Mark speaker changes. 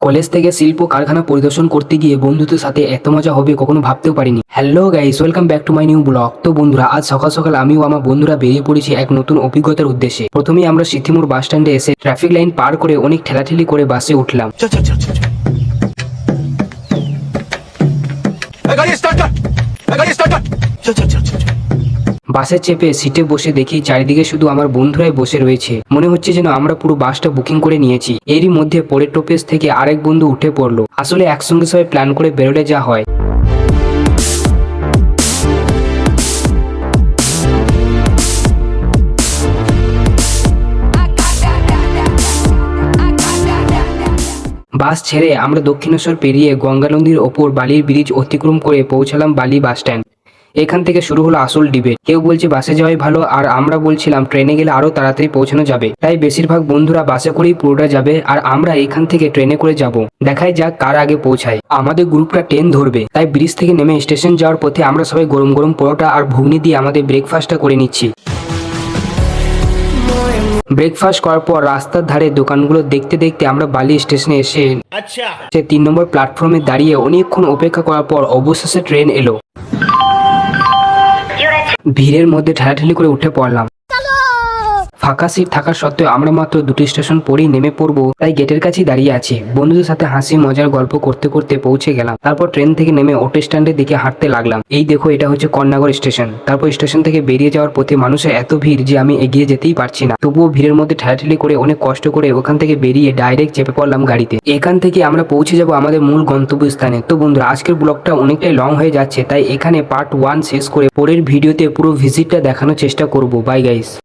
Speaker 1: College থেকে শিল্প কারখানা পরিদর্শন করতে গিয়ে বন্ধুদের সাথে এত মজা হবে কখনো ভাবতেও পারিনি। Hello guys, welcome back to my new blog. তো বন্ধুরা, আজ সকাল সকাল আমিও আমার বন্ধুরা বেরিয়ে পড়েছি এক নতুন অভিজ্ঞতার উদ্দেশ্যে। প্রথমেই আমরা সিথিমোড় বাস স্ট্যান্ডে এসে ট্রাফিক লাইন পার করে অনেক ঠেলাঠেলি করে বাসে উঠলাম। বাসে চেপে সিটে বসে দেখি চারিদিকে শুধু আমার বন্ধুরাই বসে রয়েছে। মনে হচ্ছে যেন আমরা পুরো বাসটা বুকিং করে নিয়েছি। এরই মধ্যে পরের টোপেস থেকে আরেক বন্ধু উঠে পড়লো। আসলে একসঙ্গে সবাই প্ল্যান করে বেরোলে যা হয়। বাস ছেড়ে আমরা দক্ষিণেশ্বর পেরিয়ে গঙ্গা নদীর ওপর বালির ব্রিজ অতিক্রম করে পৌঁছালাম বালি বাস স্ট্যান্ড। এখান থেকে শুরু হলো আসল ডিবেট। কেউ বলছে বাসে যাওয়াই ভালো, আর আমরা বলছিলাম ট্রেনে গেলে আরো তাড়াতাড়ি পৌঁছানো যাবে। তাই বেশিরভাগ বন্ধুরা বাসে করেই পুরোটা যাবে, আর আমরা এখান থেকে ট্রেনে করে যাব। দেখাই যাক কার আগে পৌঁছায়। আমাদের গ্রুপটা ট্রেন ধরবে, তাই ব্রিজ থেকে নেমে স্টেশন যাওয়ার পথে আমরা সবাই গরম গরম পরোটা আর ঘুগনি দিয়ে আমাদের ব্রেকফাস্টটা করে নিচ্ছি। ব্রেকফাস্ট করার পর রাস্তার ধারে দোকানগুলো দেখতে দেখতে আমরা বালি স্টেশনে এসে 3 নম্বর প্ল্যাটফর্মে দাঁড়িয়ে অনেকক্ষণ অপেক্ষা করার পর অবশেষে ট্রেন এলো। ভিড়ের মধ্যে ঠেলাঠেলি করে উঠে পড়লাম। ফাঁকা সিট থাকা সত্ত্বেও আমরা মাত্র 2টি স্টেশন পরেই নেমে পড়বো, তাই গেটের কাছেই দাঁড়িয়ে আছি। বন্ধুদের সাথে হাসি মজার গল্প করতে করতে পৌঁছে গেলাম। তারপর ট্রেন থেকে নেমে অটো স্ট্যান্ডের দিকে হাঁটতে লাগলাম। এই দেখো, এটা হচ্ছে কর্ণনগর স্টেশন। তারপর স্টেশন থেকে বেরিয়ে যাওয়ার পথে মানুষের এত ভিড় যে আমি এগিয়ে যেতেই পারছি না। তবুও ভিড়ের মধ্যে ঠেলাঠেলি করে অনেক কষ্ট করে ওখান থেকে বেরিয়ে ডাইরেক্ট চেপে পড়লাম গাড়িতে। এখান থেকে আমরা পৌঁছে যাব আমাদের মূল গন্তব্যস্থানে। তো বন্ধুরা, আজকের ব্লগটা অনেকটাই লং হয়ে যাচ্ছে, তাই এখানে পার্ট 1 শেষ করে পরের ভিডিওতে পুরো ভিজিটটা দেখানোর চেষ্টা করব। Bye guys.